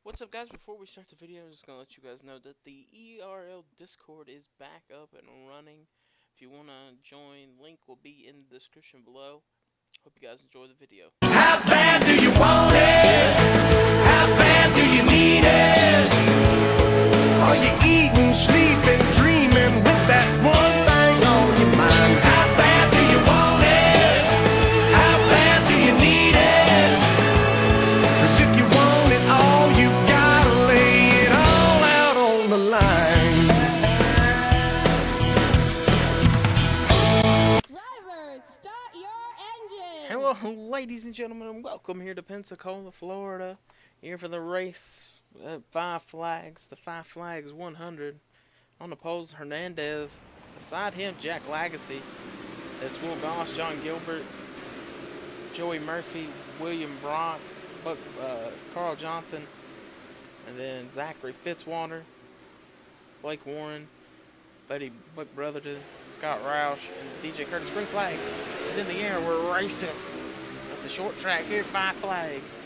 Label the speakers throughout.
Speaker 1: What's up, guys? Before we start the video, I'm just going to let you guys know that the ERL Discord is back up and running. If you want to join, link will be in the description below. Hope you guys enjoy the video.
Speaker 2: How bad do you want it? How bad do you need it? Are you eating, sleeping, dreaming with that one thing on your mind? How bad do you want it? How bad do you need it? 'Cause if you want it all, you gotta lay it all out on the line.
Speaker 3: Drivers, start your engine!
Speaker 1: Hello, ladies and gentlemen, and welcome here to Pensacola, Florida. Here for the race at Five Flags, the Five Flags 100. On the poles, Hernandez. Beside him, Jack Lagacy. That's Will Goss, John Gilbert, Joey Murphy, William Brock, Carl Johnson, and then Zachary Fitzwater, Blake Warren, Buddy Buck Brotherton, Scott Roush, and DJ Curtis. Green flag is in the air. We're racing at the short track here, Five Flags.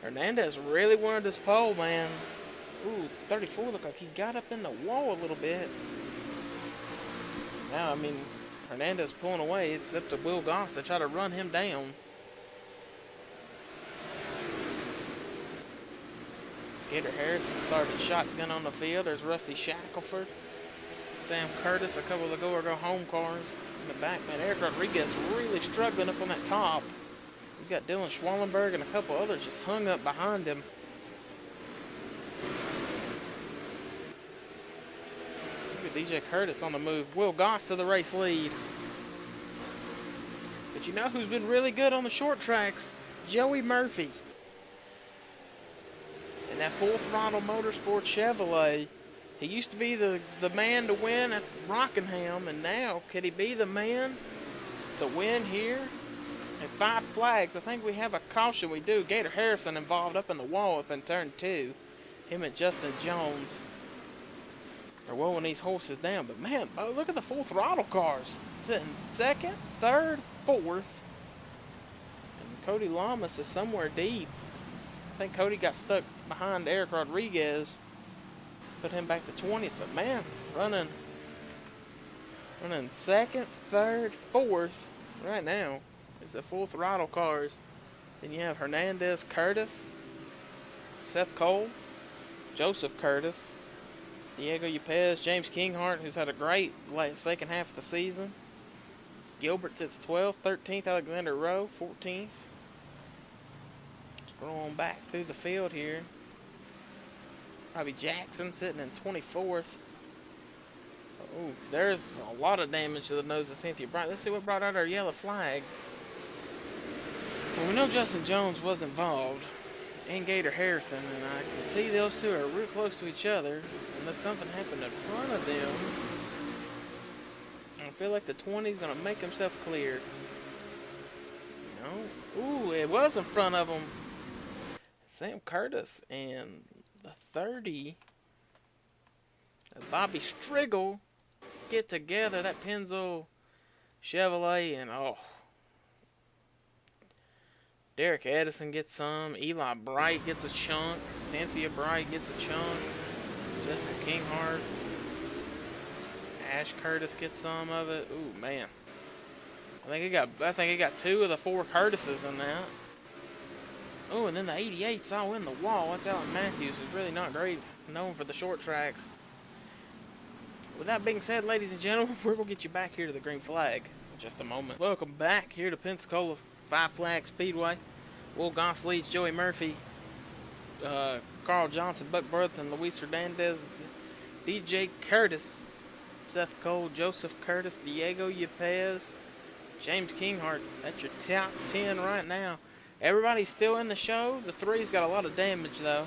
Speaker 1: Hernandez really wanted this pole, man. Ooh, 34 looked like he got up in the wall a little bit. Now, I mean, Hernandez pulling away. It's up to Will Goss to try to run him down. Gator Harrison started shotgun on the field. There's Rusty Shackelford, Sam Curtis, a couple of the go home cars in the back. Man, Eric Rodriguez really struggling up on that top. He's got Dylan Schwallenberg and a couple others just hung up behind him. Look at DJ Curtis on the move. Will Goss to the race lead. But you know who's been really good on the short tracks? Joey Murphy. And that Full Throttle Motorsports Chevrolet. He used to be the man to win at Rockingham, and now could he be the man to win here at Five Flags? I think we have a caution. We do. Gator Harrison involved up in the wall up in turn 2. Him and Justin Jones are rolling these horses down. But man, look at the Full Throttle cars. Sitting second, third, fourth. And Cody Lamas is somewhere deep. I think Cody got stuck behind Eric Rodriguez. Put him back to 20th, but man, running second, third, fourth right now is the Full Throttle cars. Then you have Hernandez, Curtis, Seth Cole, Joseph Curtis, Diego Yepez, James Kinghart, who's had a great second half of the season. Gilbert sits 12th, 13th, Alexander Rowe, 14th. Scroll on back through the field here. Robbie Jackson sitting in 24th. Oh, there's a lot of damage to the nose of Cynthia Bryant. Let's see what brought out our yellow flag. Well, we know Justin Jones was involved, and Gator Harrison, and I can see those two are real close to each other, unless something happened in front of them. I feel like the 20 is going to make himself clear. You know? Ooh, it was in front of him. Sam Curtis and the 30, Bobby Striggle get together. That Penzo Chevrolet, and oh, Derek Edison gets some. Eli Bright gets a chunk. Cynthia Bright gets a chunk. Jessica Kinghart, Ash Curtis gets some of it. Ooh, man, I think he got 2 of the 4 Curtises in that. Oh, and then the 88's all in the wall. That's Alan Matthews, who's really not great, known for the short tracks. With that being said, ladies and gentlemen, we're going to get you back here to the green flag in just a moment. Welcome back here to Pensacola Five Flag Speedway. Will Goss leads Joey Murphy, Carl Johnson, Buck Brotherton, Luis Hernandez, DJ Curtis, Seth Cole, Joseph Curtis, Diego Yepez, James Kinghart. That's your top 10 right now. Everybody's still in the show. The 3's got a lot of damage, though.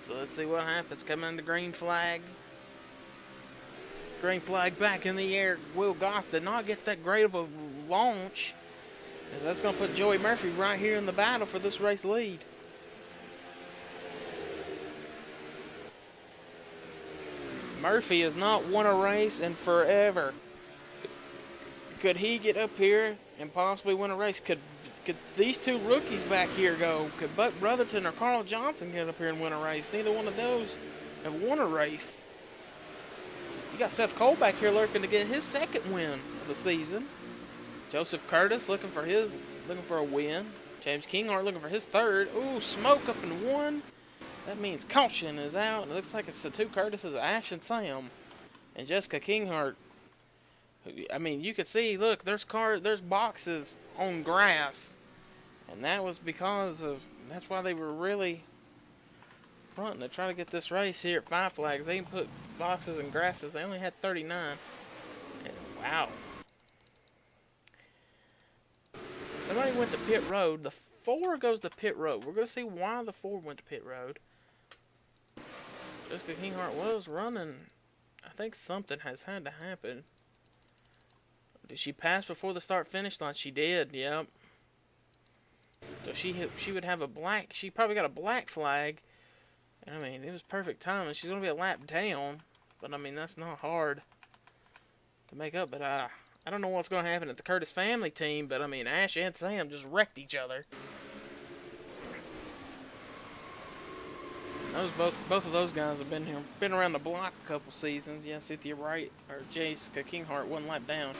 Speaker 1: So let's see what happens. Coming into green flag. Green flag back in the air. Will Goss did not get that great of a launch, as that's going to put Joey Murphy right here in the battle for this race lead. Murphy has not won a race in forever. Could he get up here and possibly win a race? Could could these two rookies back here go? Could Buck Brotherton or Carl Johnson get up here and win a race? Neither one of those have won a race. You got Seth Cole back here lurking to get his second win of the season. Joseph Curtis looking for a win. James Kinghart looking for his third. Ooh, smoke up in one. That means caution is out. It looks like it's the two Curtises, Ash and Sam. And Jessica Kinghart. I mean, you can see, look, there's boxes on grass. And that was that's why they were really fronting to try to get this race here at Five Flags. They didn't put boxes and grasses. They only had 39. And wow. Somebody went to pit road. The 4 goes to pit road. We're going to see why the 4 went to pit road. Jessica Kinghart was running. I think something has had to happen. Did she pass before the start-finish line? She did, yep. So she would have a black, she probably got a black flag. I mean, it was perfect timing. She's going to be a lap down. But, I mean, that's not hard to make up. But I don't know what's going to happen at the Curtis family team. But, I mean, Ash and Sam just wrecked each other. Both of those guys have been around the block a couple seasons. Yeah, Cynthia Wright or Jessica Kinghart 1 lap down.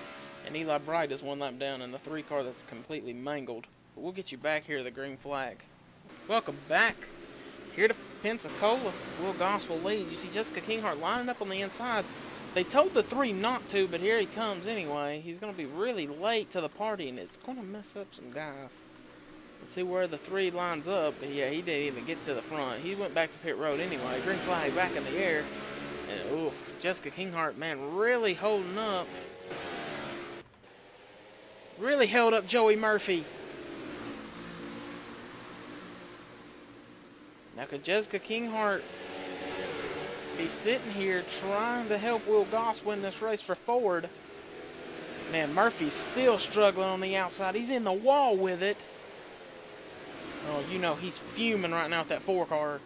Speaker 1: And Eli Bright is 1 lap down in the 3 car that's completely mangled. But we'll get you back here to the green flag. Welcome back here to Pensacola. Will Goss will lead. You see Jessica Kinghart lining up on the inside. They told the 3 not to, but here he comes anyway. He's going to be really late to the party, and it's going to mess up some guys. Let's see where the 3 lines up. But yeah, he didn't even get to the front. He went back to pit road anyway. Green flag back in the air. And oof, Jessica Kinghart, man, really holding up. Really held up Joey Murphy. Now could Jessica Kinghart be sitting here trying to help Will Goss win this race for Ford? Man, Murphy's still struggling on the outside. He's in the wall with it. Oh, you know, he's fuming right now with that 4 car.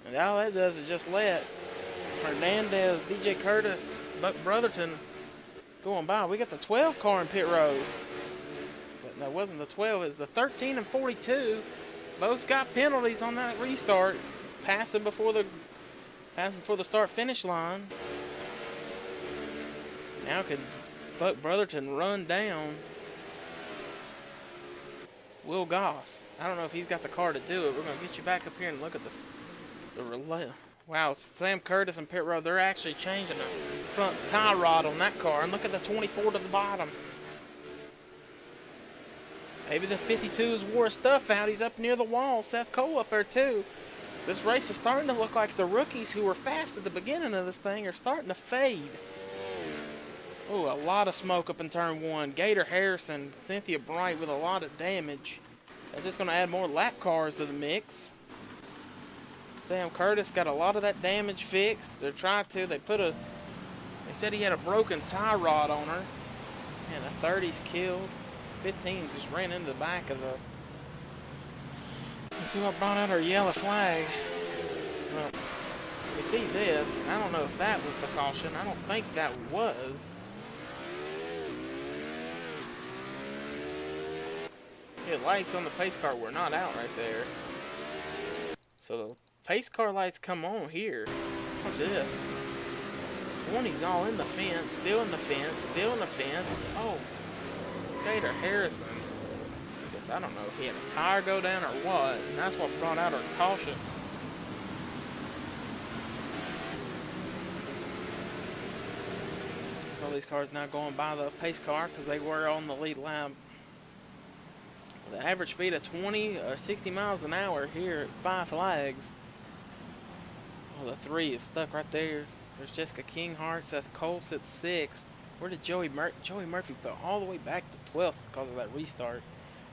Speaker 1: And all that does is just let Hernandez, DJ Curtis, Buck Brotherton going by. We got the 12 car in pit road. That wasn't the 12, it's the 13 and 42. Both got penalties on that restart. Passing before the start finish line. Now can Buck Brotherton run down Will Goss? I don't know if he's got the car to do it. We're going to get you back up here and look at this. The relay. Wow, Sam Curtis and pit road, they're actually changing the front tie rod on that car. And look at the 24 to the bottom. Maybe the 52's wore his stuff out. He's up near the wall. Seth Cole up there too. This race is starting to look like the rookies who were fast at the beginning of this thing are starting to fade. Oh, a lot of smoke up in turn 1. Gator Harrison, Cynthia Bright with a lot of damage. They're just going to add more lap cars to the mix. Sam Curtis got a lot of that damage fixed. They're trying to. They said he had a broken tie rod on her. And the 30's killed. 15 just ran into the back of the. Let's see what brought out our yellow flag. Well, you see this. I don't know if that was the caution. I don't think that was. Yeah, lights on the pace car were not out right there. So the pace car lights come on here. What's this? 20's all in the fence, still in the fence, still in the fence. Oh. Gator Harrison, guess I don't know if he had a tire go down or what, and that's what brought out our caution. So these cars now going by the pace car because they were on the lead lap. The average speed of 60 miles an hour here at Five Flags. Well, the 3 is stuck right there. There's Jessica Kinghart, Seth Cole sits 6th. Where did Joey Murphy fell all the way back to 12th because of that restart.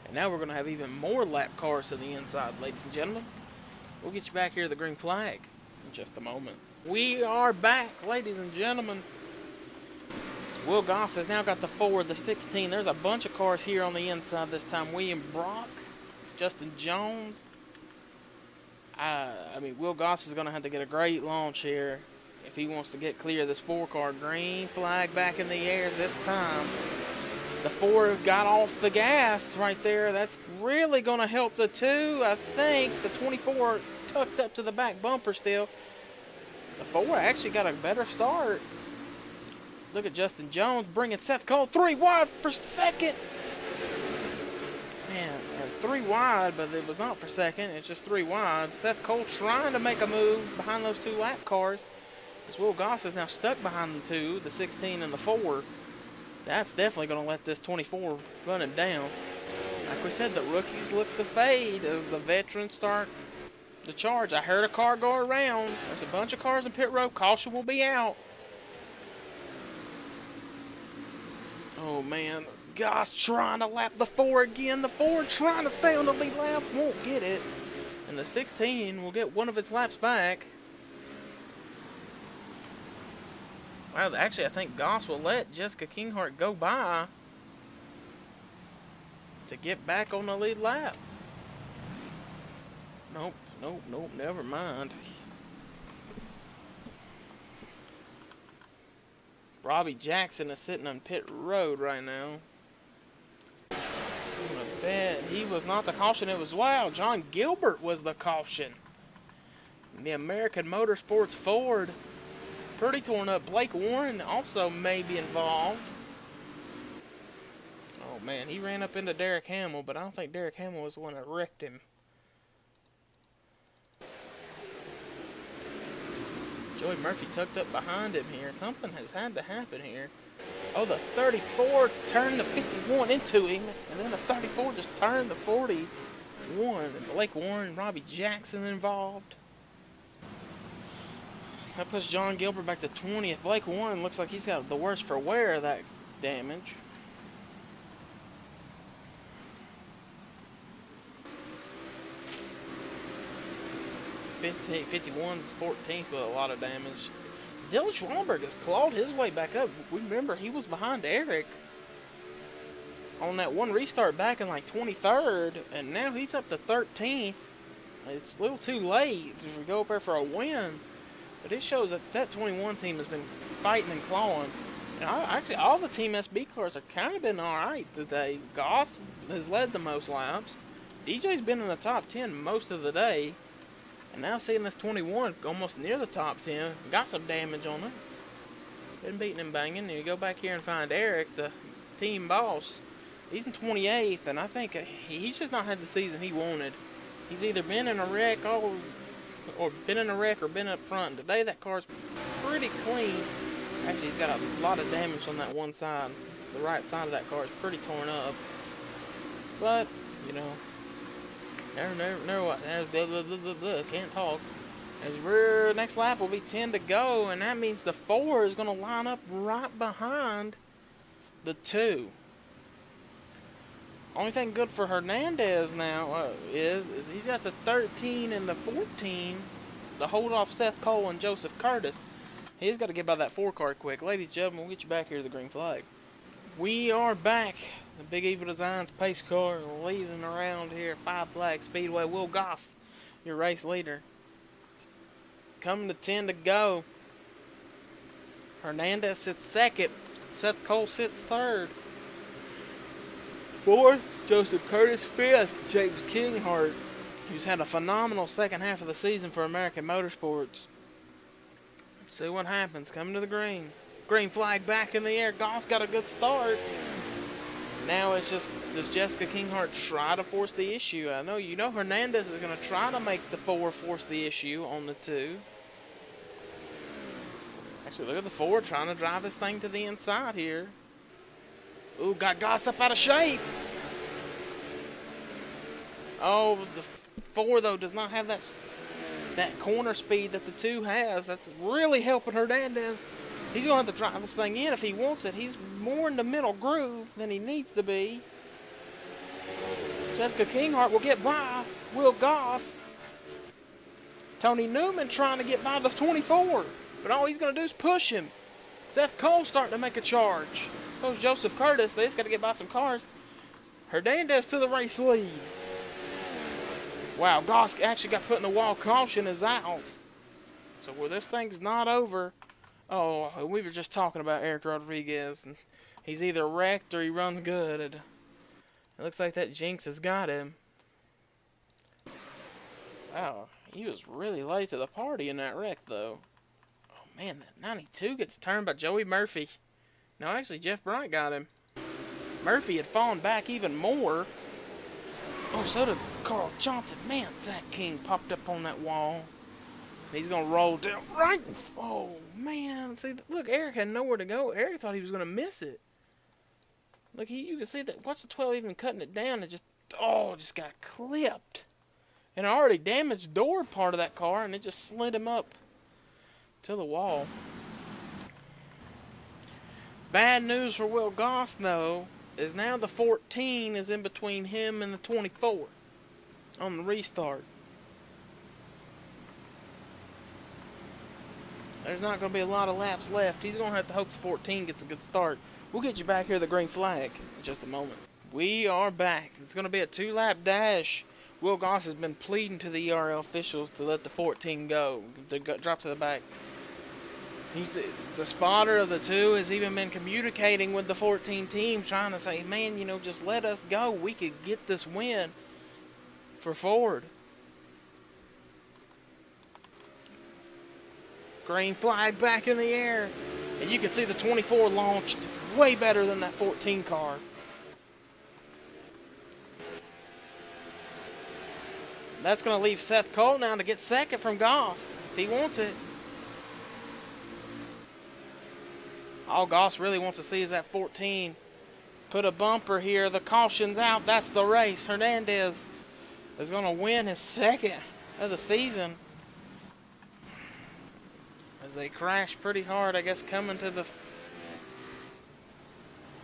Speaker 1: And now we're going to have even more lap cars to the inside, ladies and gentlemen. We'll get you back here to the green flag in just a moment. We are back, ladies and gentlemen. Will Goss has now got the 4, the 16. There's a bunch of cars here on the inside this time. William Brock, Justin Jones. I mean, Will Goss is going to have to get a great launch here if he wants to get clear of this 4 car. Green flag back in the air this time. The 4 got off the gas right there. That's really going to help the 2. I think the 24 tucked up to the back bumper still. The 4 actually got a better start. Look at Justin Jones bringing Seth Cole 3 wide for second. Man, 3 wide, but it was not for second. It's just 3 wide. Seth Cole trying to make a move behind those 2 lap cars. As Will Goss is now stuck behind the 2, the 16 and the 4. That's definitely going to let this 24 run him down. Like we said, the rookies look to fade as the veterans start the charge. I heard a car go around. There's a bunch of cars in pit road. Caution will be out. Oh, man. Goss trying to lap the 4 again. The 4 trying to stay on the lead lap. Won't get it. And the 16 will get one of its laps back. Well, actually, I think Goss will let Jessica Kinghart go by to get back on the lead lap. Nope, nope, nope, never mind. Robbie Jackson is sitting on pit road right now. I'm gonna bet he was not the caution. It was, wow, John Gilbert was the caution. The American Motorsports Ford. Pretty torn up. Blake Warren also may be involved. Oh man, he ran up into Derek Hamill, but I don't think Derek Hamill was the one that wrecked him. Joey Murphy tucked up behind him here. Something has had to happen here. Oh, the 34 turned the 51 into him, and then the 34 just turned the 41. And Blake Warren, Robbie Jackson involved. That puts John Gilbert back to 20th. Blake Warren looks like he's got the worst for wear of that damage. .51's 14th with a lot of damage. Dylan Schwalberg has clawed his way back up. Remember, he was behind Eric on that one restart back in like 23rd, and now he's up to 13th. It's a little too late if we go up there for a win. But it shows that that 21 team has been fighting and clawing. And actually, all the Team SB cars have kind of been all right today. Goss has led the most laps. DJ's been in the top 10 most of the day. And now seeing this 21 almost near the top 10, got some damage on it. Been beating and banging. And you go back here and find Eric, the team boss. He's in 28th, and I think he's just not had the season he wanted. He's either been in a wreck or been in a wreck or been up front. Today that car's pretty clean. Actually, he's got a lot of damage on that one side. The right side of that car is pretty torn up. But, you know, never what? Can't talk. As next lap will be 10 to go, and that means the 4 is going to line up right behind the 2. Only thing good for Hernandez now is he's got the 13 and the 14 to hold off Seth Cole and Joseph Curtis. He's got to get by that 4 car quick. Ladies and gentlemen, we'll get you back here to the green flag. We are back. The Big Evil Designs pace car leading around here at 5 Flag Speedway. Will Goss, your race leader. Coming to 10 to go. Hernandez sits second. Seth Cole sits third. 4th, Joseph Curtis. 5th, James Kinghart, who's had a phenomenal second half of the season for American Motorsports. See what happens. Coming to the green. Green flag back in the air. Goss got a good start. Now it's just, does Jessica Kinghart try to force the issue? I know, you know, Hernandez is going to try to make the 4 force the issue on the 2. Actually, look at the 4 trying to drive this thing to the inside here. Ooh, got Goss up out of shape. Oh, the 4, though, does not have that corner speed that the 2 has. That's really helping Hernandez. He's going to have to drive this thing in if he wants it. He's more in the middle groove than he needs to be. Jessica Kinghart will get by Will Goss. Tony Newman trying to get by the 24. But all he's going to do is push him. Seth Cole starting to make a charge. So is Joseph Curtis. They just got to get by some cars. Hernandez to the race lead. Wow, Goss actually got put in the wall. Caution is out. So where this thing's not over. Oh, we were just talking about Eric Rodriguez. And He's either wrecked or he runs good. It looks like that jinx has got him. Wow, he was really late to the party in that wreck, though. Oh, man, that 92 gets turned by Joey Murphy. No, actually, Jeff Bryant got him. Murphy had fallen back even more. Oh, so did Carl Johnson. Man, Zach King popped up on that wall. He's going to roll down right. Oh, man. See, look, Eric had nowhere to go. Eric thought he was going to miss it. Look, you can see that. Watch the 12 even cutting it down. It just got clipped. And it already damaged door part of that car, and it just slid him up to the wall. Bad news for Will Goss, though, is now the 14 is in between him and the 24 on the restart. There's not going to be a lot of laps left. He's going to have to hope the 14 gets a good start. We'll get you back here at the green flag in just a moment. We are back. It's going to be a 2-lap dash. Will Goss has been pleading to the ERL officials to let the 14 go, drop to the back. He's the spotter of the two, has even been communicating with the 14 team, trying to say, man, you know, just let us go. We could get this win for Ford. Green flag back in the air. And you can see the 24 launched way better than that 14 car. That's going to leave Seth Cole now to get second from Goss, if he wants it. All Goss really wants to see is that 14 put a bumper here. The caution's out. That's the race. Hernandez is going to win his second of the season. As they crash pretty hard, I guess, coming to the...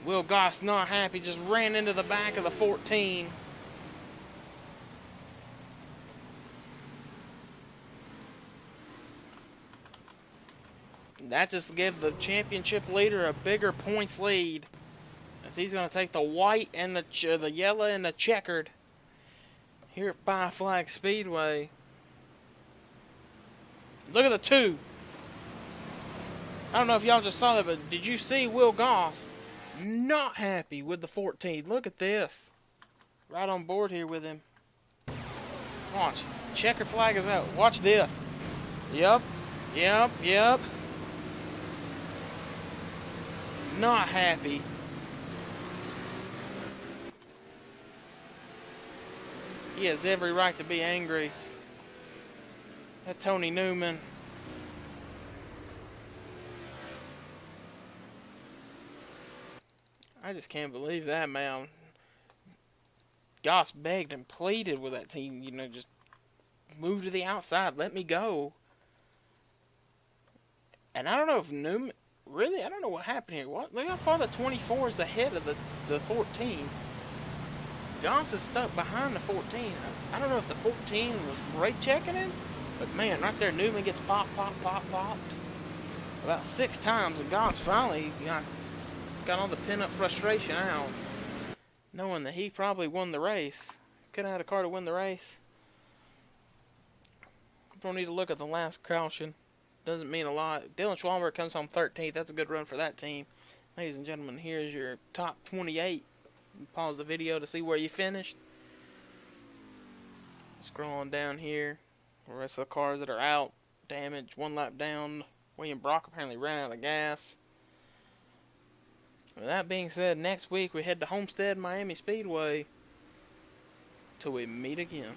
Speaker 1: Will Goss not happy, just ran into the back of the 14. That just gives the championship leader a bigger points lead, as he's going to take the white and the yellow and the checkered here at Five Flag Speedway. Look at the 2. I don't know if y'all just saw that, but did you see Will Goss not happy with the 14? Look at this. Right on board here with him. Watch. Checker flag is out. Watch this. Yep. Yep. Yep. Not happy. He has every right to be angry at Tony Newman. I just can't believe that, man. Goss begged and pleaded with that team, you know, just move to the outside, let me go. And I don't know if Newman... Really? I don't know what happened here. What? Look how far the 24 is ahead of the 14. Goss is stuck behind the 14. I don't know if the 14 was brake checking him, but man, right there, Newman gets popped about 6 times, and Goss finally got all the pin-up frustration out, knowing that he probably won the race. Could have had a car to win the race. Don't need to look at the last caution. Doesn't mean a lot. Dylan Schwalber comes home 13th. That's a good run for that team. Ladies and gentlemen, here's your top 28. Pause the video to see where you finished. Scrolling down here. The rest of the cars that are out. Damage. 1 lap down. William Brock apparently ran out of gas. With that being said, next week we head to Homestead Miami Speedway. Till we meet again.